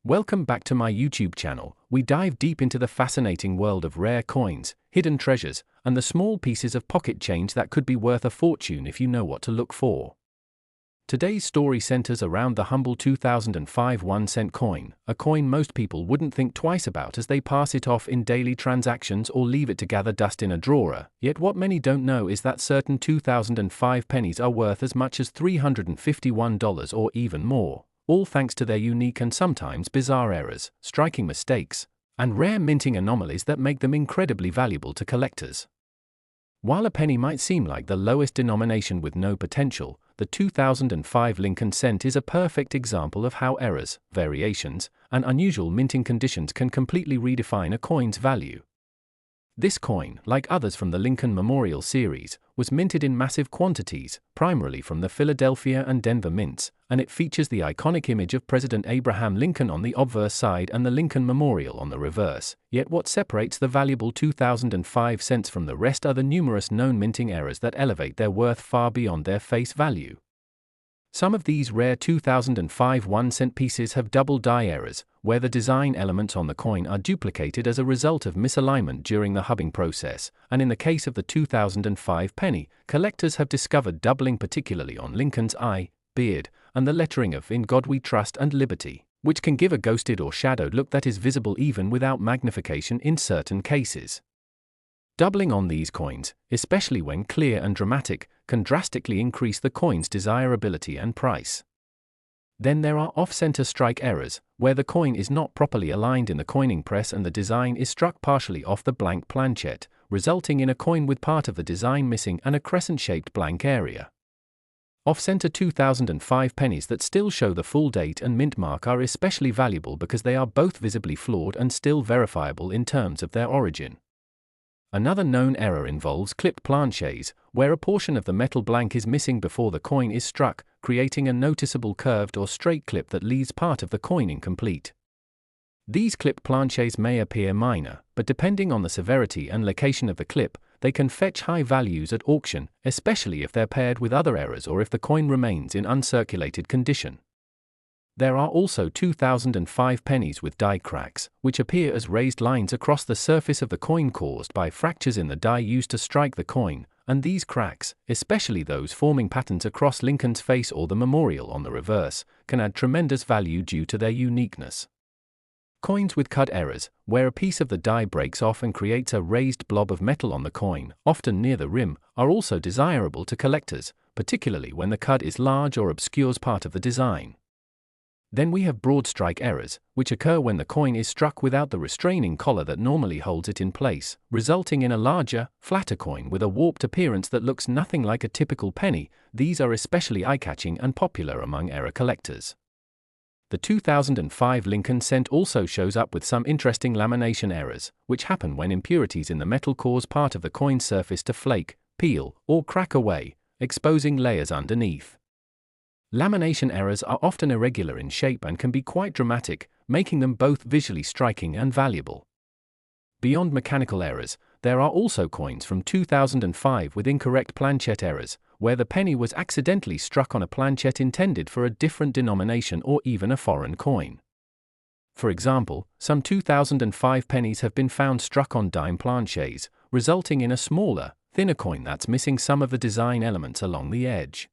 Welcome back to my YouTube channel. We dive deep into the fascinating world of rare coins, hidden treasures, and the small pieces of pocket change that could be worth a fortune if you know what to look for. Today's story centers around the humble 2005 1-cent coin, a coin most people wouldn't think twice about as they pass it off in daily transactions or leave it to gather dust in a drawer. Yet what many don't know is that certain 2005 pennies are worth as much as $351 or even more, all thanks to their unique and sometimes bizarre errors, striking mistakes, and rare minting anomalies that make them incredibly valuable to collectors. While a penny might seem like the lowest denomination with no potential, the 2005 Lincoln cent is a perfect example of how errors, variations, and unusual minting conditions can completely redefine a coin's value. This coin, like others from the Lincoln Memorial series, was minted in massive quantities, primarily from the Philadelphia and Denver mints, and it features the iconic image of President Abraham Lincoln on the obverse side and the Lincoln Memorial on the reverse. Yet what separates the valuable 2005 cents from the rest are the numerous known minting errors that elevate their worth far beyond their face value. Some of these rare 2005 1-cent pieces have double die errors, where the design elements on the coin are duplicated as a result of misalignment during the hubbing process, and in the case of the 2005 penny, collectors have discovered doubling particularly on Lincoln's eye, beard, and the lettering of "In God We Trust" and "Liberty," which can give a ghosted or shadowed look that is visible even without magnification in certain cases. Doubling on these coins, especially when clear and dramatic, can drastically increase the coin's desirability and price. Then there are off-center strike errors, where the coin is not properly aligned in the coining press and the design is struck partially off the blank planchette, resulting in a coin with part of the design missing and a crescent-shaped blank area. Off-center 2005 pennies that still show the full date and mint mark are especially valuable because they are both visibly flawed and still verifiable in terms of their origin. Another known error involves clipped planchets, where a portion of the metal blank is missing before the coin is struck, creating a noticeable curved or straight clip that leaves part of the coin incomplete. These clipped planchets may appear minor, but depending on the severity and location of the clip, they can fetch high values at auction, especially if they're paired with other errors or if the coin remains in uncirculated condition. There are also 2005 pennies with die cracks, which appear as raised lines across the surface of the coin caused by fractures in the die used to strike the coin, and these cracks, especially those forming patterns across Lincoln's face or the memorial on the reverse, can add tremendous value due to their uniqueness. Coins with cut errors, where a piece of the die breaks off and creates a raised blob of metal on the coin, often near the rim, are also desirable to collectors, particularly when the cut is large or obscures part of the design. Then we have broad strike errors, which occur when the coin is struck without the restraining collar that normally holds it in place, resulting in a larger, flatter coin with a warped appearance that looks nothing like a typical penny. These are especially eye-catching and popular among error collectors. The 2005 Lincoln cent also shows up with some interesting lamination errors, which happen when impurities in the metal cause part of the coin's surface to flake, peel, or crack away, exposing layers underneath. Lamination errors are often irregular in shape and can be quite dramatic, making them both visually striking and valuable. Beyond mechanical errors, there are also coins from 2005 with incorrect planchette errors, where the penny was accidentally struck on a planchette intended for a different denomination or even a foreign coin. For example, some 2005 pennies have been found struck on dime planchets, resulting in a smaller, thinner coin that's missing some of the design elements along the edge.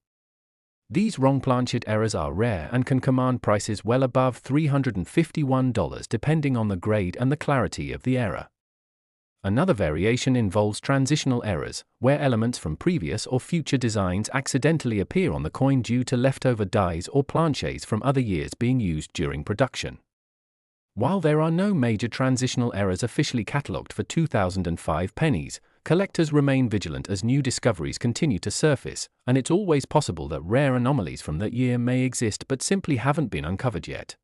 These wrong planchette errors are rare and can command prices well above $351 depending on the grade and the clarity of the error. Another variation involves transitional errors, where elements from previous or future designs accidentally appear on the coin due to leftover dies or planchets from other years being used during production. While there are no major transitional errors officially catalogued for 2005 pennies, collectors remain vigilant as new discoveries continue to surface, and it's always possible that rare anomalies from that year may exist but simply haven't been uncovered yet.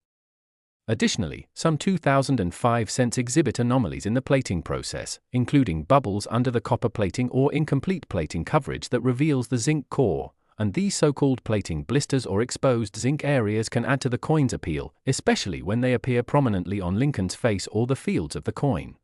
Additionally, some 2005 cents exhibit anomalies in the plating process, including bubbles under the copper plating or incomplete plating coverage that reveals the zinc core, and these so-called plating blisters or exposed zinc areas can add to the coin's appeal, especially when they appear prominently on Lincoln's face or the fields of the coin.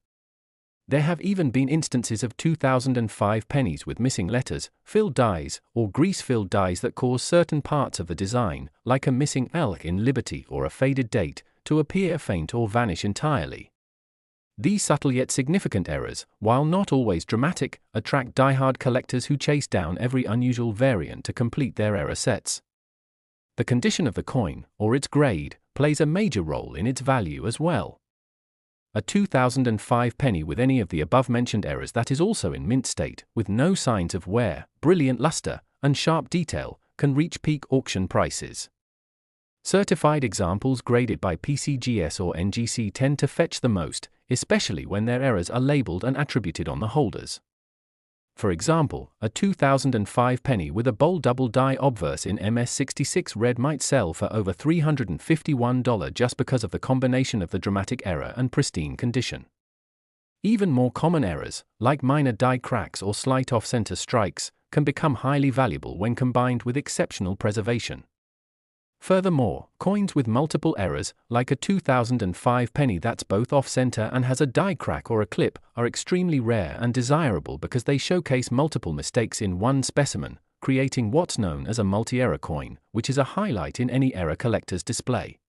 There have even been instances of 2005 pennies with missing letters, filled dies, or grease-filled dies that cause certain parts of the design, like a missing L in Liberty or a faded date, to appear faint or vanish entirely. These subtle yet significant errors, while not always dramatic, attract die-hard collectors who chase down every unusual variant to complete their error sets. The condition of the coin, or its grade, plays a major role in its value as well. A 2005 penny with any of the above-mentioned errors that is also in mint state, with no signs of wear, brilliant luster, and sharp detail, can reach peak auction prices. Certified examples graded by PCGS or NGC tend to fetch the most, especially when their errors are labeled and attributed on the holders. For example, a 2005 penny with a bold double die obverse in MS66 red might sell for over $351 just because of the combination of the dramatic error and pristine condition. Even more common errors, like minor die cracks or slight off-center strikes, can become highly valuable when combined with exceptional preservation. Furthermore, coins with multiple errors, like a 2005 penny that's both off-center and has a die crack or a clip, are extremely rare and desirable because they showcase multiple mistakes in one specimen, creating what's known as a multi-error coin, which is a highlight in any error collector's display.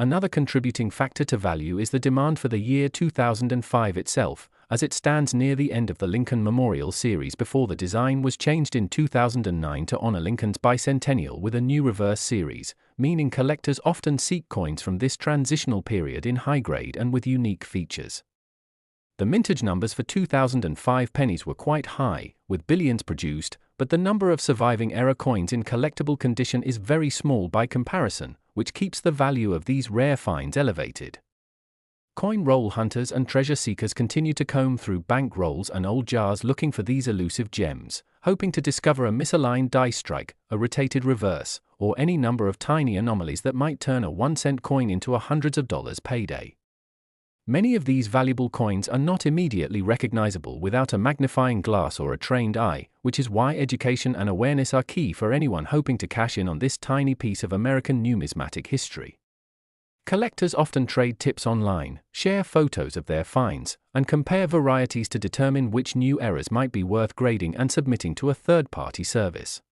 Another contributing factor to value is the demand for the year 2005 itself, as it stands near the end of the Lincoln Memorial series before the design was changed in 2009 to honor Lincoln's bicentennial with a new reverse series, meaning collectors often seek coins from this transitional period in high grade and with unique features. The mintage numbers for 2005 pennies were quite high, with billions produced, but the number of surviving error coins in collectible condition is very small by comparison, which keeps the value of these rare finds elevated. Coin roll hunters and treasure seekers continue to comb through bank rolls and old jars looking for these elusive gems, hoping to discover a misaligned die strike, a rotated reverse, or any number of tiny anomalies that might turn a 1-cent coin into a hundreds of dollars payday. Many of these valuable coins are not immediately recognizable without a magnifying glass or a trained eye, which is why education and awareness are key for anyone hoping to cash in on this tiny piece of American numismatic history. Collectors often trade tips online, share photos of their finds, and compare varieties to determine which new errors might be worth grading and submitting to a third-party service.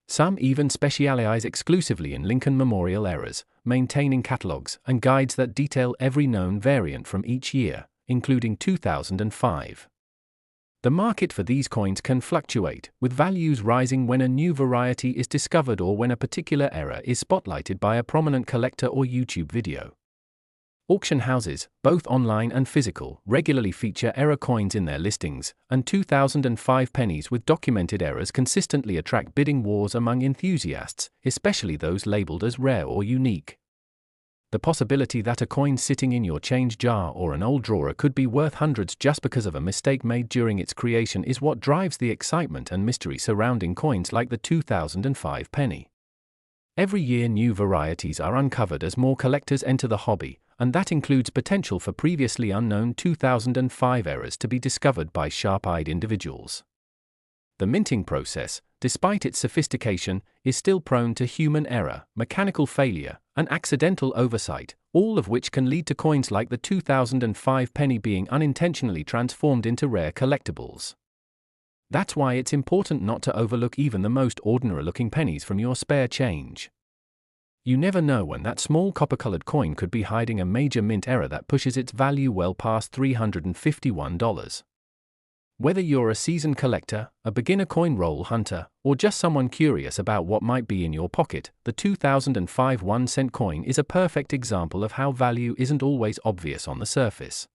Some even specialize exclusively in Lincoln Memorial errors, maintaining catalogs and guides that detail every known variant from each year, including 2005. The market for these coins can fluctuate, with values rising when a new variety is discovered or when a particular error is spotlighted by a prominent collector or YouTube video. Auction houses, both online and physical, regularly feature error coins in their listings, and 2005 pennies with documented errors consistently attract bidding wars among enthusiasts, especially those labeled as rare or unique. The possibility that a coin sitting in your change jar or an old drawer could be worth hundreds just because of a mistake made during its creation is what drives the excitement and mystery surrounding coins like the 2005 penny. Every year new varieties are uncovered as more collectors enter the hobby, and that includes potential for previously unknown 2005 errors to be discovered by sharp-eyed individuals. The minting process, despite its sophistication, is still prone to human error, mechanical failure, and accidental oversight, all of which can lead to coins like the 2005 penny being unintentionally transformed into rare collectibles. That's why it's important not to overlook even the most ordinary-looking pennies from your spare change. You never know when that small copper-colored coin could be hiding a major mint error that pushes its value well past $351. Whether you're a seasoned collector, a beginner coin roll hunter, or just someone curious about what might be in your pocket, the 2005 1-cent coin is a perfect example of how value isn't always obvious on the surface.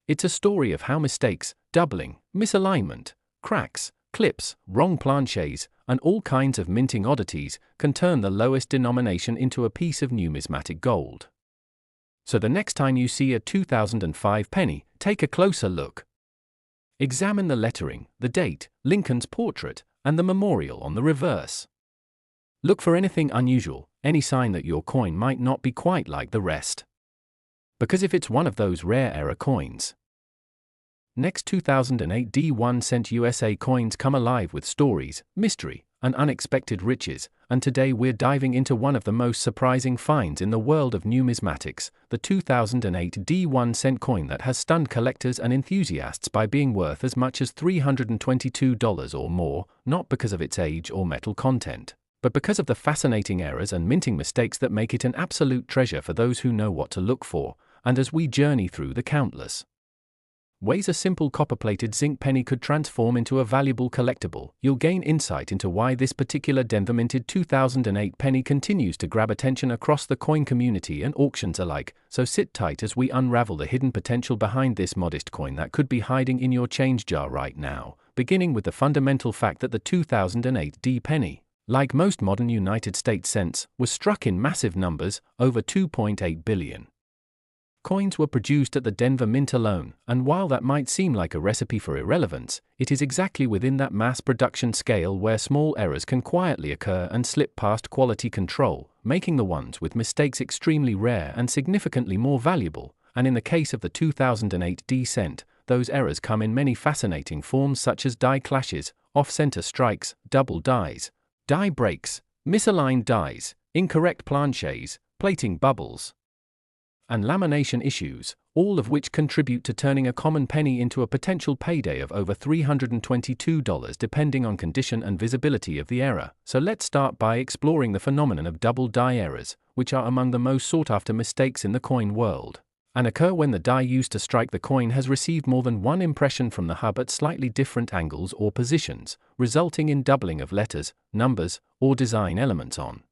It's a story of how mistakes, doubling, misalignment, cracks, clips, wrong planchets, and all kinds of minting oddities can turn the lowest denomination into a piece of numismatic gold. So the next time you see a 2005 penny, take a closer look. Examine the lettering, the date, Lincoln's portrait, and the memorial on the reverse. Look for anything unusual, any sign that your coin might not be quite like the rest. Because if it's one of those rare error coins. Next 2008 D1-cent USA coins come alive with stories, mystery, and unexpected riches, and today we're diving into one of the most surprising finds in the world of numismatics, the 2008 D1-cent coin that has stunned collectors and enthusiasts by being worth as much as $322 or more, not because of its age or metal content, but because of the fascinating errors and minting mistakes that make it an absolute treasure for those who know what to look for, and as we journey through the countless ways a simple copper-plated zinc penny could transform into a valuable collectible, you'll gain insight into why this particular Denver minted 2008 penny continues to grab attention across the coin community and auctions alike, so sit tight as we unravel the hidden potential behind this modest coin that could be hiding in your change jar right now, beginning with the fundamental fact that the 2008 D penny, like most modern United States cents, was struck in massive numbers, over 2.8 billion. Coins were produced at the Denver Mint alone, and while that might seem like a recipe for irrelevance, it is exactly within that mass production scale where small errors can quietly occur and slip past quality control, making the ones with mistakes extremely rare and significantly more valuable. And in the case of the 2008 D cent, those errors come in many fascinating forms such as die clashes, off-center strikes, double dies, die breaks, misaligned dies, incorrect planches, plating bubbles, and lamination issues, all of which contribute to turning a common penny into a potential payday of over $322 depending on condition and visibility of the error. So let's start by exploring the phenomenon of double die errors, which are among the most sought-after mistakes in the coin world, and occur when the die used to strike the coin has received more than one impression from the hub at slightly different angles or positions, resulting in doubling of letters, numbers, or design elements on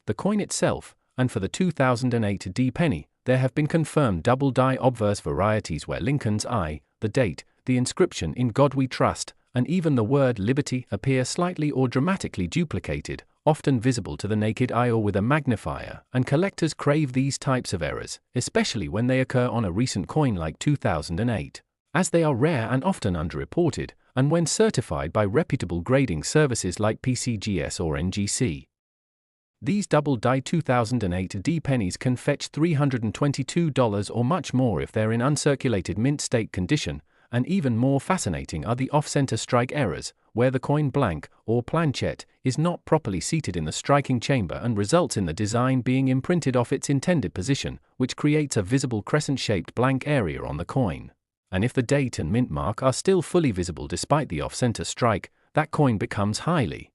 the coin itself. And for the 2008 D penny, there have been confirmed double die obverse varieties where Lincoln's I, the date, the inscription "In God We Trust," and even the word "Liberty" appear slightly or dramatically duplicated, often visible to the naked eye or with a magnifier, and collectors crave these types of errors, especially when they occur on a recent coin like 2008, as they are rare and often underreported, and when certified by reputable grading services like PCGS or NGC. These double die 2008 D pennies can fetch $322 or much more if they're in uncirculated mint state condition, and even more fascinating are the off-center strike errors, where the coin blank, or planchette, is not properly seated in the striking chamber and results in the design being imprinted off its intended position, which creates a visible crescent-shaped blank area on the coin. And if the date and mint mark are still fully visible despite the off-center strike, that coin becomes highly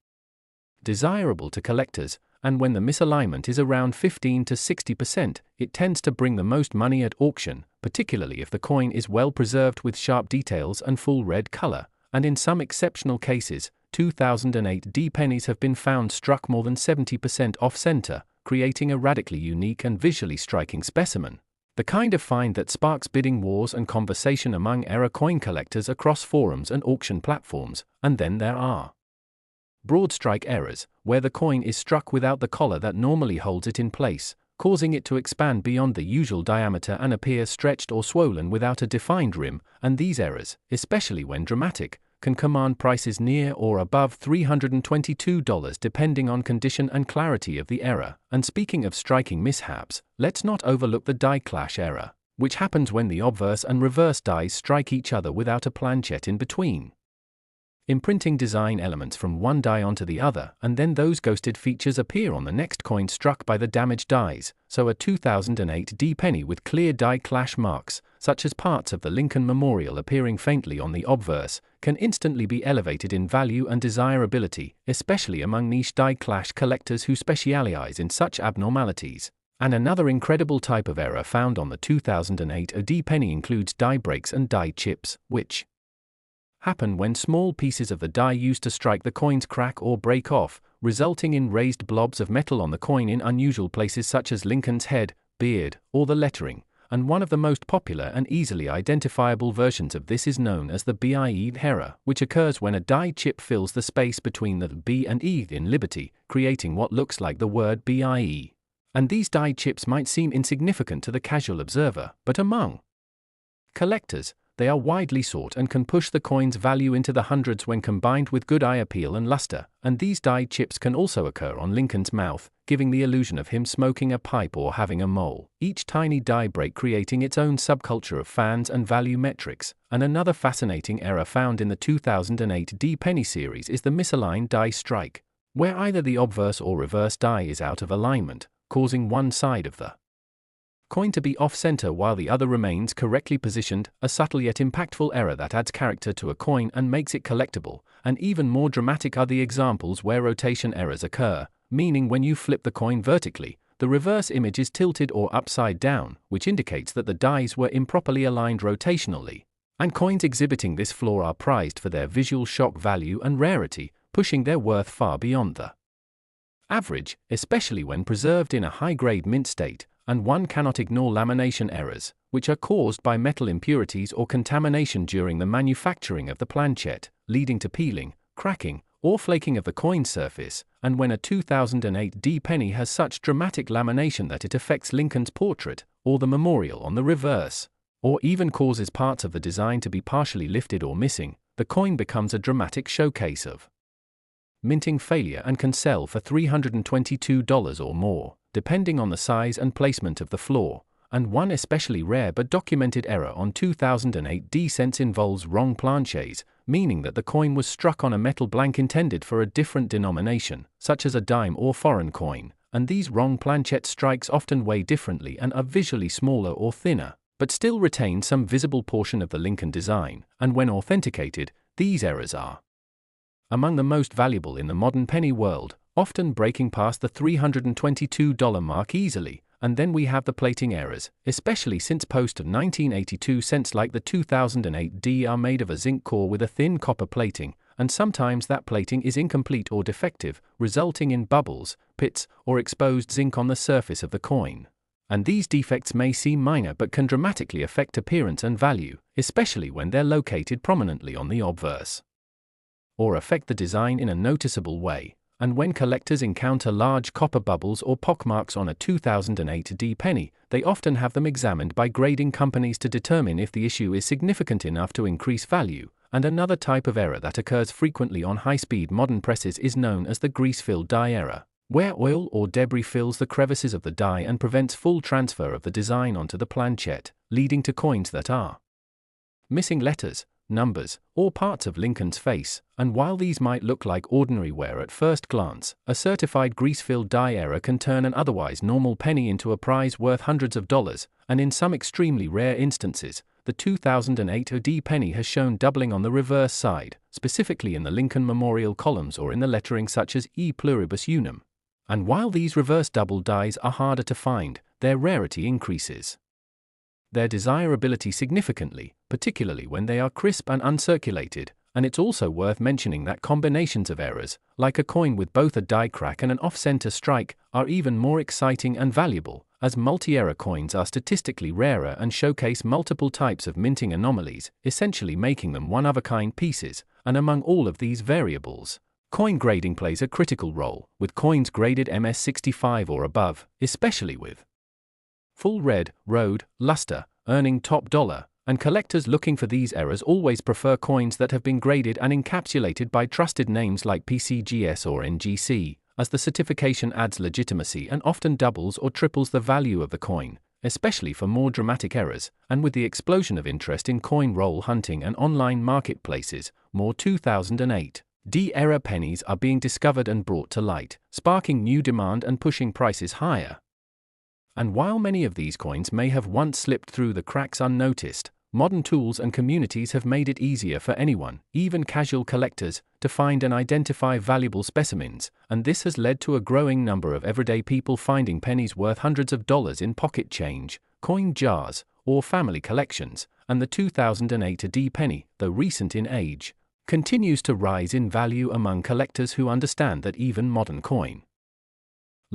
desirable to collectors, and when the misalignment is around 15 to 60%, it tends to bring the most money at auction, particularly if the coin is well preserved with sharp details and full red color, and in some exceptional cases, 2008 D pennies have been found struck more than 70% off-center, creating a radically unique and visually striking specimen. The kind of find that sparks bidding wars and conversation among error coin collectors across forums and auction platforms. And then there are broad strike errors, where the coin is struck without the collar that normally holds it in place, causing it to expand beyond the usual diameter and appear stretched or swollen without a defined rim, and these errors, especially when dramatic, can command prices near or above $322 depending on condition and clarity of the error. And speaking of striking mishaps, let's not overlook the die clash error, which happens when the obverse and reverse dies strike each other without a planchette in between, imprinting design elements from one die onto the other, and then those ghosted features appear on the next coin struck by the damaged dies. So a 2008 D penny with clear die clash marks, such as parts of the Lincoln Memorial appearing faintly on the obverse, can instantly be elevated in value and desirability, especially among niche die clash collectors who specialize in such abnormalities. And another incredible type of error found on the 2008 D penny includes die breaks and die chips, which happen when small pieces of the die used to strike the coins crack or break off, resulting in raised blobs of metal on the coin in unusual places such as Lincoln's head, beard, or the lettering. And one of the most popular and easily identifiable versions of this is known as the BIE error, which occurs when a die chip fills the space between the B and E in Liberty, creating what looks like the word BIE. And these die chips might seem insignificant to the casual observer, but among collectors, they are widely sought and can push the coin's value into the hundreds when combined with good eye appeal and luster. And these die chips can also occur on Lincoln's mouth, giving the illusion of him smoking a pipe or having a mole, each tiny die break creating its own subculture of fans and value metrics. And another fascinating error found in the 2008 D penny series is the misaligned die strike, where either the obverse or reverse die is out of alignment, causing one side of the Coin to be off-center while the other remains correctly positioned, a subtle yet impactful error that adds character to a coin and makes it collectible. And even more dramatic are the examples where rotation errors occur, meaning when you flip the coin vertically, the reverse image is tilted or upside down, which indicates that the dies were improperly aligned rotationally. And coins exhibiting this flaw are prized for their visual shock value and rarity, pushing their worth far beyond the average, especially when preserved in a high-grade mint state. And one cannot ignore lamination errors, which are caused by metal impurities or contamination during the manufacturing of the planchette, leading to peeling, cracking, or flaking of the coin surface. And when a 2008 D penny has such dramatic lamination that it affects Lincoln's portrait, or the memorial on the reverse, or even causes parts of the design to be partially lifted or missing, the coin becomes a dramatic showcase of minting failure and can sell for $322 or more, depending on the size and placement of the flaw. And one especially rare but documented error on 2008 D cents involves wrong planches, meaning that the coin was struck on a metal blank intended for a different denomination, such as a dime or foreign coin, and these wrong planchette strikes often weigh differently and are visually smaller or thinner, but still retain some visible portion of the Lincoln design, and when authenticated, these errors are among the most valuable in the modern penny world, often breaking past the $322 mark easily. And then we have the plating errors, especially since post-1982 cents like the 2008 D are made of a zinc core with a thin copper plating, and sometimes that plating is incomplete or defective, resulting in bubbles, pits, or exposed zinc on the surface of the coin. And these defects may seem minor but can dramatically affect appearance and value, especially when they're located prominently on the obverse, or affect the design in a noticeable way. And when collectors encounter large copper bubbles or pockmarks on a 2008 D penny, they often have them examined by grading companies to determine if the issue is significant enough to increase value. And another type of error that occurs frequently on high-speed modern presses is known as the grease-filled die error, where oil or debris fills the crevices of the die and prevents full transfer of the design onto the planchette, leading to coins that are missing letters, numbers, or parts of Lincoln's face. And while these might look like ordinary wear at first glance, a certified grease-filled die error can turn an otherwise normal penny into a prize worth hundreds of dollars, and in some extremely rare instances, the 2008 D penny has shown doubling on the reverse side, specifically in the Lincoln Memorial columns or in the lettering such as E pluribus unum. And while these reverse double dies are harder to find, their rarity increases their desirability significantly, particularly when they are crisp and uncirculated. And it's also worth mentioning that combinations of errors, like a coin with both a die crack and an off-center strike, are even more exciting and valuable, as multi-error coins are statistically rarer and showcase multiple types of minting anomalies, essentially making them one-of-a-kind pieces. And among all of these variables, coin grading plays a critical role, with coins graded MS65 or above, especially with full red, road, luster, earning top dollar, and collectors looking for these errors always prefer coins that have been graded and encapsulated by trusted names like PCGS or NGC, as the certification adds legitimacy and often doubles or triples the value of the coin, especially for more dramatic errors. And with the explosion of interest in coin roll hunting and online marketplaces, more 2008 D error pennies are being discovered and brought to light, sparking new demand and pushing prices higher. And while many of these coins may have once slipped through the cracks unnoticed, modern tools and communities have made it easier for anyone, even casual collectors, to find and identify valuable specimens, and this has led to a growing number of everyday people finding pennies worth hundreds of dollars in pocket change, coin jars, or family collections. And the 2008 D penny, though recent in age, continues to rise in value among collectors who understand that even modern coin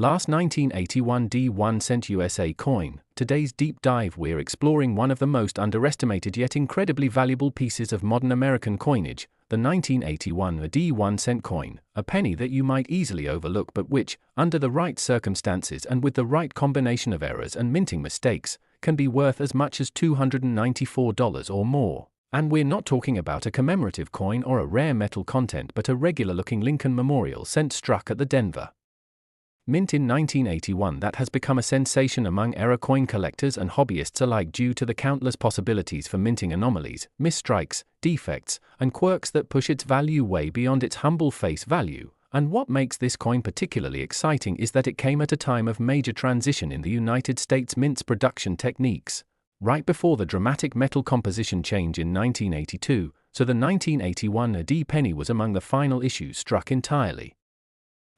last 1981 D1 cent USA coin. Today's deep dive, we're exploring one of the most underestimated yet incredibly valuable pieces of modern American coinage, the 1981 D1 cent coin, a penny that you might easily overlook but which, under the right circumstances and with the right combination of errors and minting mistakes, can be worth as much as $294 or more. And we're not talking about a commemorative coin or a rare metal content but a regular-looking Lincoln Memorial cent struck at the Denver Mint in 1981 that has become a sensation among error coin collectors and hobbyists alike due to the countless possibilities for minting anomalies, misstrikes, defects, and quirks that push its value way beyond its humble face value. And what makes this coin particularly exciting is that it came at a time of major transition in the United States Mint's production techniques, right before the dramatic metal composition change in 1982, so the 1981 AD penny was among the final issues struck entirely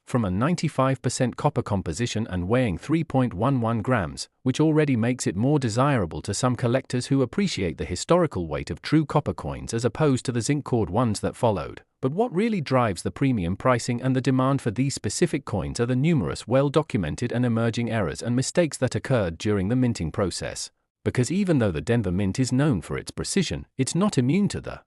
from a 95% copper composition and weighing 3.11 grams, which already makes it more desirable to some collectors who appreciate the historical weight of true copper coins as opposed to the zinc-cored ones that followed. But what really drives the premium pricing and the demand for these specific coins are the numerous well-documented and emerging errors and mistakes that occurred during the minting process. Because even though the Denver Mint is known for its precision, it's not immune to the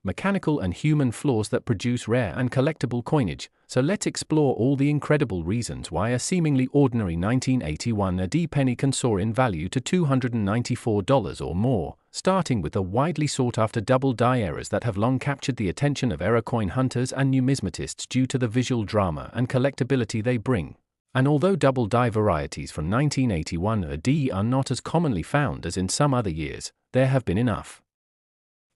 mechanical and human flaws that produce rare and collectible coinage. So let's explore all the incredible reasons why a seemingly ordinary 1981 AD penny can soar in value to $294 or more, starting with the widely sought-after double die errors that have long captured the attention of error coin hunters and numismatists due to the visual drama and collectability they bring. And although double die varieties from 1981 AD are not as commonly found as in some other years, there have been enough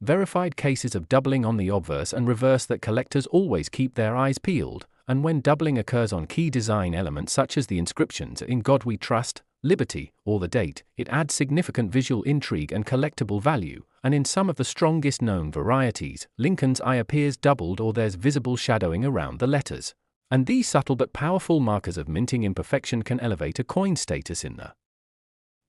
verified cases of doubling on the obverse and reverse that collectors always keep their eyes peeled, and when doubling occurs on key design elements such as the inscriptions "In God We Trust," "Liberty," or the date, it adds significant visual intrigue and collectible value, and in some of the strongest known varieties, Lincoln's eye appears doubled or there's visible shadowing around the letters. And these subtle but powerful markers of minting imperfection can elevate a coin's status in the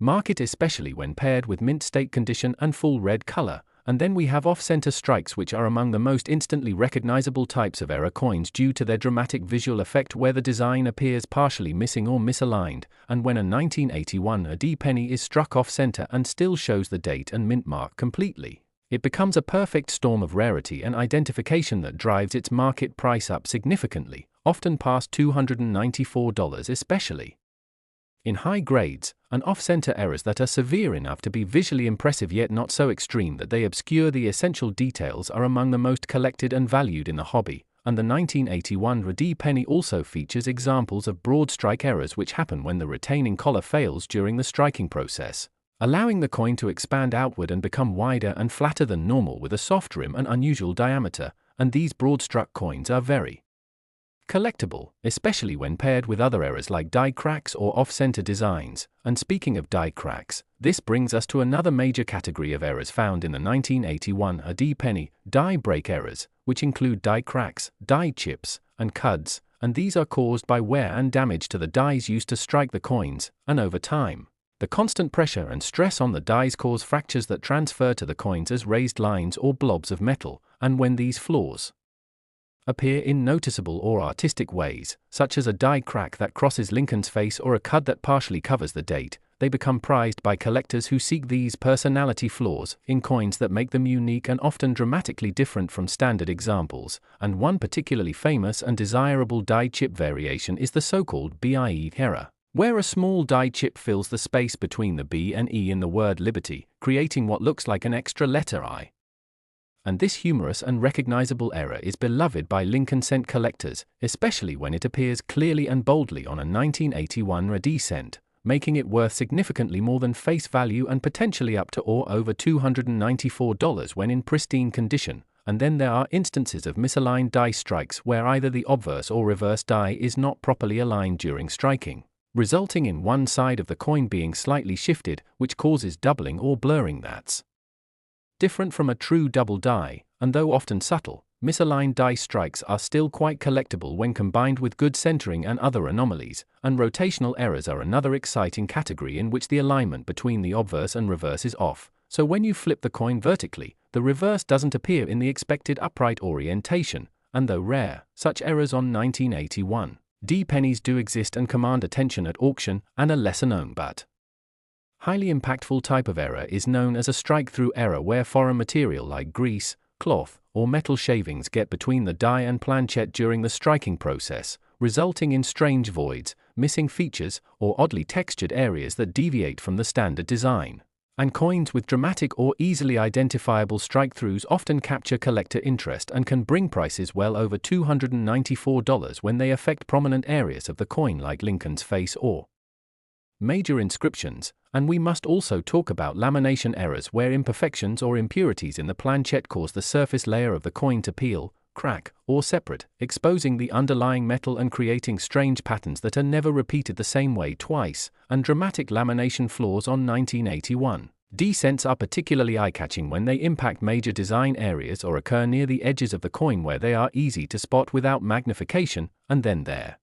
market, especially when paired with mint state condition and full red color. And then we have off-center strikes, which are among the most instantly recognizable types of error coins due to their dramatic visual effect where the design appears partially missing or misaligned, and when a 1981 AD penny is struck off-center and still shows the date and mint mark completely, it becomes a perfect storm of rarity and identification that drives its market price up significantly, often past $294 especially in high grades, and off-center errors that are severe enough to be visually impressive yet not so extreme that they obscure the essential details are among the most collected and valued in the hobby. And the 1981 AD penny also features examples of broad strike errors which happen when the retaining collar fails during the striking process, allowing the coin to expand outward and become wider and flatter than normal with a soft rim and unusual diameter, and these broad-struck coins are very collectible, especially when paired with other errors like die cracks or off-center designs. And speaking of die cracks, this brings us to another major category of errors found in the 1981 AD penny, die break errors, which include die cracks, die chips, and cuds, and these are caused by wear and damage to the dies used to strike the coins, and over time, the constant pressure and stress on the dies cause fractures that transfer to the coins as raised lines or blobs of metal, and when these flaws appear in noticeable or artistic ways, such as a die crack that crosses Lincoln's face or a cud that partially covers the date, they become prized by collectors who seek these personality flaws in coins that make them unique and often dramatically different from standard examples. And one particularly famous and desirable die chip variation is the so-called BIE error, where a small die chip fills the space between the B and E in the word liberty, creating what looks like an extra letter I. And this humorous and recognizable error is beloved by Lincoln cent collectors, especially when it appears clearly and boldly on a 1981 AD cent, making it worth significantly more than face value and potentially up to or over $294 when in pristine condition. And then there are instances of misaligned die strikes where either the obverse or reverse die is not properly aligned during striking, resulting in one side of the coin being slightly shifted, which causes doubling or blurring that's different from a true double die. And though often subtle, misaligned die strikes are still quite collectible when combined with good centering and other anomalies. And rotational errors are another exciting category in which the alignment between the obverse and reverse is off, so when you flip the coin vertically, the reverse doesn't appear in the expected upright orientation. And though rare, such errors on 1981 AD pennies do exist and command attention at auction, and a lesser-known but highly impactful type of error is known as a strike-through error, where foreign material like grease, cloth, or metal shavings get between the die and planchette during the striking process, resulting in strange voids, missing features, or oddly textured areas that deviate from the standard design. And coins with dramatic or easily identifiable strike-throughs often capture collector interest and can bring prices well over $294 when they affect prominent areas of the coin like Lincoln's face or major inscriptions. And we must also talk about lamination errors, where imperfections or impurities in the planchette cause the surface layer of the coin to peel, crack, or separate, exposing the underlying metal and creating strange patterns that are never repeated the same way twice, and dramatic lamination flaws on 1981. Descents are particularly eye-catching when they impact major design areas or occur near the edges of the coin where they are easy to spot without magnification, and then there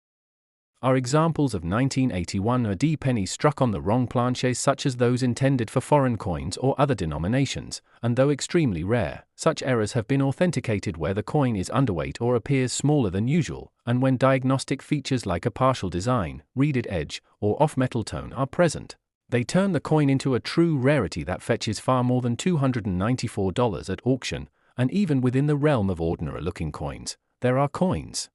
are examples of 1981 UD pennies struck on the wrong planches, such as those intended for foreign coins or other denominations, and though extremely rare, such errors have been authenticated where the coin is underweight or appears smaller than usual, and when diagnostic features like a partial design, reeded edge, or off-metal tone are present. They turn the coin into a true rarity that fetches far more than $294 at auction, and even within the realm of ordinary-looking coins, there are coins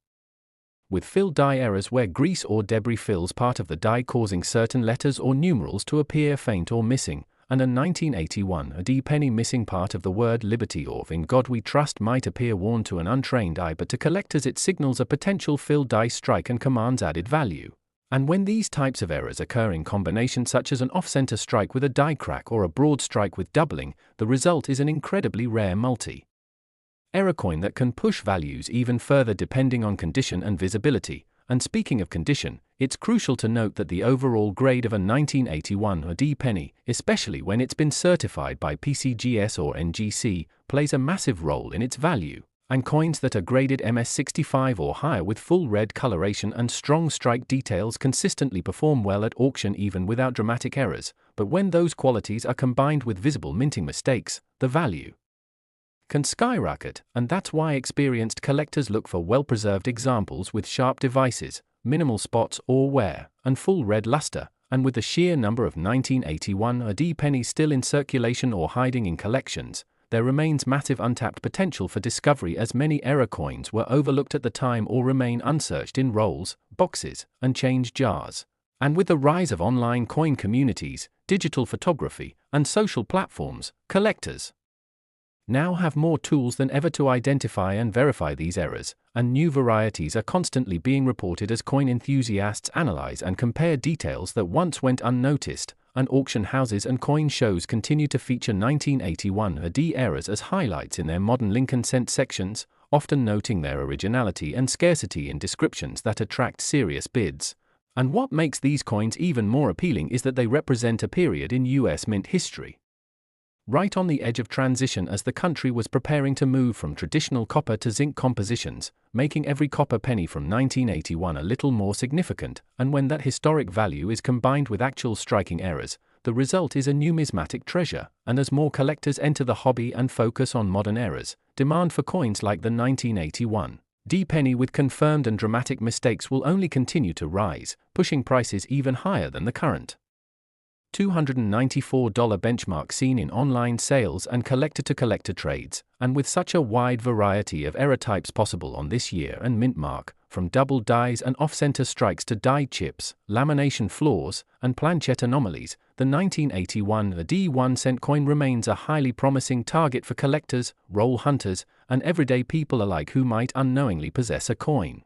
with fill die errors where grease or debris fills part of the die, causing certain letters or numerals to appear faint or missing, and a 1981 UD penny missing part of the word liberty or in God we trust might appear worn to an untrained eye, but to collectors it signals a potential fill die strike and commands added value. And when these types of errors occur in combination, such as an off-center strike with a die crack or a broad strike with doubling, the result is an incredibly rare multi-error coin that can push values even further depending on condition and visibility. And speaking of condition, it's crucial to note that the overall grade of a 1981 UD penny, especially when it's been certified by PCGS or NGC, plays a massive role in its value. And coins that are graded MS65 or higher with full red coloration and strong strike details consistently perform well at auction even without dramatic errors, but when those qualities are combined with visible minting mistakes, the value can skyrocket, and that's why experienced collectors look for well-preserved examples with sharp devices, minimal spots or wear, and full red luster. And with the sheer number of 1981 UD pennies still in circulation or hiding in collections, there remains massive untapped potential for discovery, as many error coins were overlooked at the time or remain unsearched in rolls, boxes, and change jars. And with the rise of online coin communities, digital photography, and social platforms, collectors now have more tools than ever to identify and verify these errors, and new varieties are constantly being reported as coin enthusiasts analyze and compare details that once went unnoticed. And auction houses and coin shows continue to feature 1981 UD errors as highlights in their modern Lincoln Cent sections, often noting their originality and scarcity in descriptions that attract serious bids. And what makes these coins even more appealing is that they represent a period in US mint history, right on the edge of transition as the country was preparing to move from traditional copper to zinc compositions, making every copper penny from 1981 a little more significant. And when that historic value is combined with actual striking errors, the result is a numismatic treasure. And as more collectors enter the hobby and focus on modern errors, demand for coins like the 1981 UD penny with confirmed and dramatic mistakes will only continue to rise, pushing prices even higher than the current $294 benchmark seen in online sales and collector-to-collector trades. And with such a wide variety of error types possible on this year and mint mark, from double dies and off-center strikes to die chips, lamination flaws, and planchette anomalies, the 1981 UD 1-cent coin remains a highly promising target for collectors, roll hunters, and everyday people alike who might unknowingly possess a coin